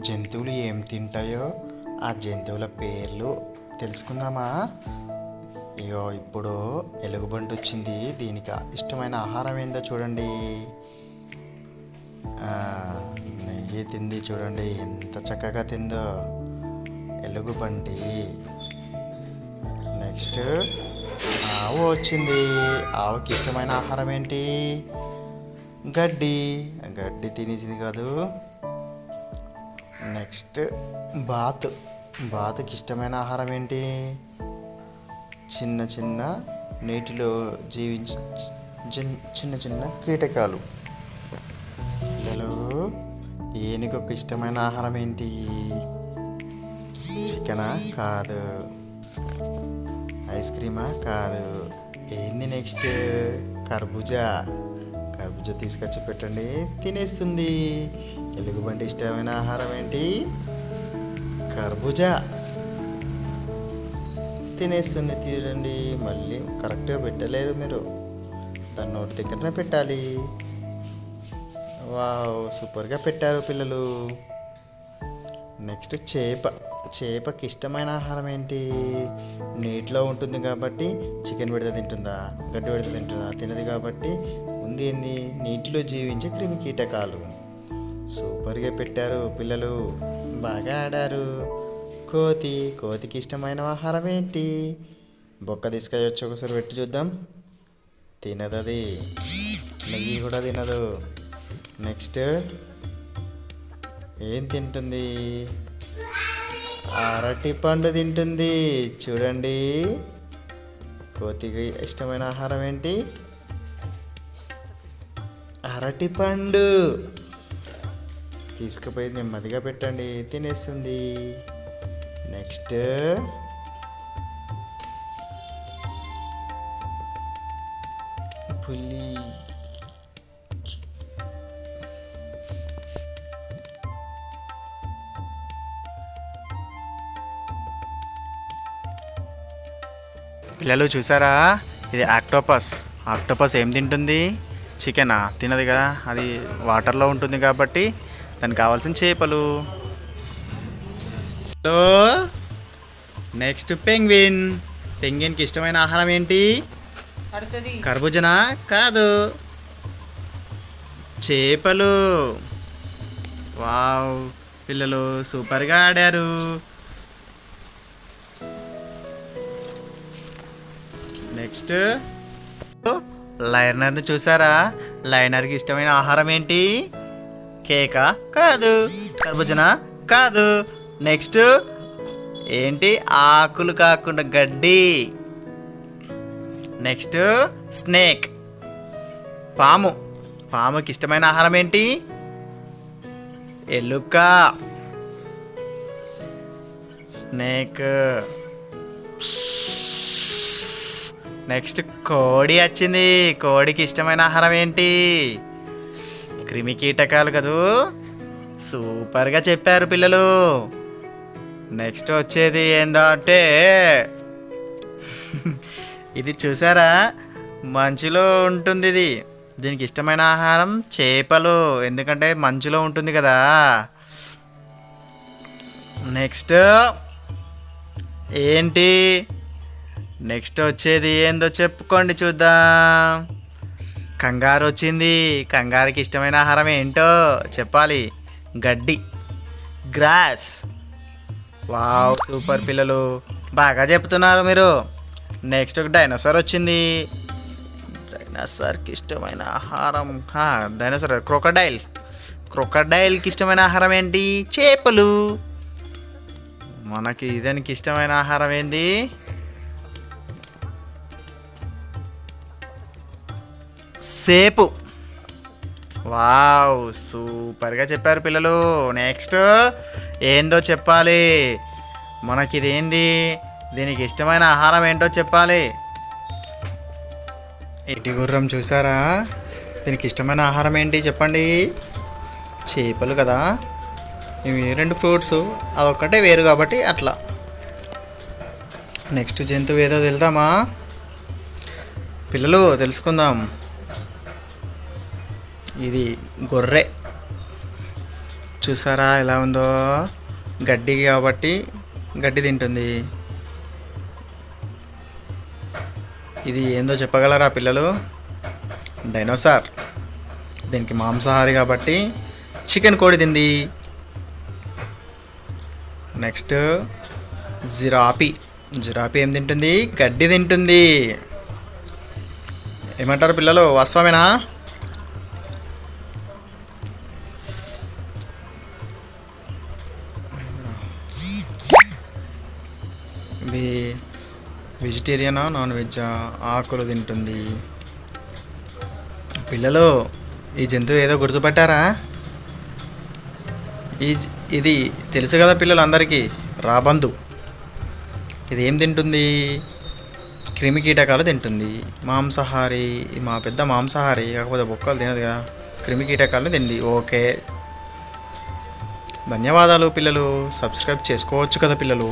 జంతువులు ఏం తింటాయో ఆ జంతువుల పేర్లు తెలుసుకుందామా? అయ్యో, ఇప్పుడు ఎలుగుబంటి వచ్చింది. దీనికి ఇష్టమైన ఆహారం ఏందో చూడండి. నెయ్యి తింది చూడండి, ఎంత చక్కగా తిందో ఎలుగుబంటి. నెక్స్ట్ ఆవు వచ్చింది. ఆవుకి ఇష్టమైన ఆహారం ఏంటి? గడ్డి. గడ్డి తినేసింది కాదు. నెక్స్ట్ బాతుకి ఇష్టమైన ఆహారం ఏంటి? చిన్న చిన్న నీటిలో జీవించి చిన్న చిన్న కీటకాలు. పిల్లలు, ఏనుగుకు ఇష్టమైన ఆహారం ఏంటి? చికెనా? కాదు. ఐస్ క్రీమా? కాదు. ఏంది నెక్స్ట్? కర్బూజా తీసుకొచ్చి పెట్టండి, తినేస్తుంది. ఎలుగుబంటి ఇష్టమైన ఆహారం ఏంటి? కర్బూజా. తినేస్తుంది. తీరండి. మళ్ళీ కరెక్ట్గా పెట్టలేరు మీరు, దాని నోటి దగ్గరనే పెట్టాలి. వావ్, సూపర్గా పెట్టారు పిల్లలు. నెక్స్ట్ చేపకి ఇష్టమైన ఆహారం ఏంటి? నీటిలో ఉంటుంది కాబట్టి చికెన్ పెడితే తింటుందా, గడ్డి పెడితే తింటుందా? తినదు కాబట్టి ఉంది ఏంది? నీటిలో జీవించే క్రిమి కీటకాలు. సూపర్గా పెట్టారు పిల్లలు, బాగా ఆడారు. కోతికి ఇష్టమైన ఆహారం ఏంటి? బొక్క తీసుకొచ్చి ఒకసారి పెట్టి చూద్దాం. తినదు అది, నెయ్యి కూడా తినదు. నెక్స్ట్ ఏం తింటుంది? అరటి పండు తింటుంది. చూడండి, కోతికి ఇష్టమైన ఆహారం ఏంటి? అరటి పండు. తీసుకుపోయి నెమ్మదిగా పెట్టండి, తినేస్తుంది. నెక్స్ట్ పులి. పిల్లలు చూసారా? ఇది ఆక్టోపస్ ఏం తింటుంది? చికెనా? తినదు కదా, అది వాటర్లో ఉంటుంది కాబట్టి దానికి కావాల్సిన చేపలు. నెక్స్ట్ పెంగ్విన్కి ఇష్టమైన ఆహారం ఏంటి? కర్బూజనా? కాదు, చేపలు. వావ్, పిల్లలు సూపర్గా ఆడారు. నెక్స్ట్ లైనర్ని చూసారా? లైనర్కి ఇష్టమైన ఆహారం ఏంటి? కేకా? కాదు. కర్బూజనా? కాదు. నెక్స్ట్ ఏంటి? ఆకులు కాకుండా గడ్డి. నెక్స్ట్ స్నేక్, పాముకి ఇష్టమైన ఆహారం ఏంటి? ఎలుక. స్నేక్. నెక్స్ట్ కోడి వచ్చింది. కోడికి ఇష్టమైన ఆహారం ఏంటి? క్రిమి కీటకాలు కదూ. సూపర్గా చెప్పారు పిల్లలు. నెక్స్ట్ వచ్చేది ఏందంటే ఇది చూసారా? మంచులో ఉంటుంది ఇది. దీనికి ఇష్టమైన ఆహారం చేపలు, ఎందుకంటే మంచులో ఉంటుంది కదా. నెక్స్ట్ ఏంటి? నెక్స్ట్ వచ్చేది ఏందో చెప్పుకోండి చూద్దాం. కంగారు వచ్చింది. కంగారుకి ఇష్టమైన ఆహారం ఏంటో చెప్పాలి. గడ్డి, గ్రాస్. వావ్, సూపర్ పిల్లలు, బాగా చెప్తున్నారు మీరు. నెక్స్ట్ ఒక డైనోసార్ వచ్చింది. డైనోసార్కి ఇష్టమైన ఆహారం క్రొకడైల్కి ఇష్టమైన ఆహారం ఏంటి? చేపలు. మనకి దానికి ఇష్టమైన ఆహారం ఏంది? సేపు. వావ్, సూపర్గా చెప్పారు పిల్లలు. నెక్స్ట్ ఏందో చెప్పాలి. మనకి ఇదేంది? దీనికి ఇష్టమైన ఆహారం ఏంటో చెప్పాలి. ఎటి గుర్రం చూసారా? దీనికి ఇష్టమైన ఆహారం ఏంటి చెప్పండి? చేపలు కదా. ఇవి 2 ఫ్రూట్స్, అదొక్కటే వేరు కాబట్టి అట్లా. నెక్స్ట్ జంతువు ఏదో తెలుదామా పిల్లలు? తెలుసుకుందాం. ఇది గొర్రె. చూసారా ఎలా ఉందో? గడ్డి కాబట్టి గడ్డి తింటుంది. ఇది ఏందో చెప్పగలరా పిల్లలు? డైనోసార్. దీనికి మాంసాహారి కాబట్టి చికెన్ కోడి తింది. Next giraffe. జిరాఫీ ఏం తింటుంది? గడ్డి తింటుంది. ఏమంటారు పిల్లలు, వాస్తవమేనా? ఇది వెజిటేరియనా నాన్ వెజ్జా? ఆకులు తింటుంది. పిల్లలు ఈ జంతువు ఏదో గుర్తుపట్టారా? ఇది తెలుసు కదా పిల్లలు అందరికీ, రాబందు. ఇది ఏం తింటుంది? క్రిమి కీటకాలు తింటుంది. మాంసాహారి. మా పెద్ద మాంసాహారి, కాకపోతే బొక్కలు తినదు కదా, క్రిమి కీటకాలను తింది. ఓకే, ధన్యవాదాలు పిల్లలు. సబ్స్క్రైబ్ చేసుకోవచ్చు కదా పిల్లలు.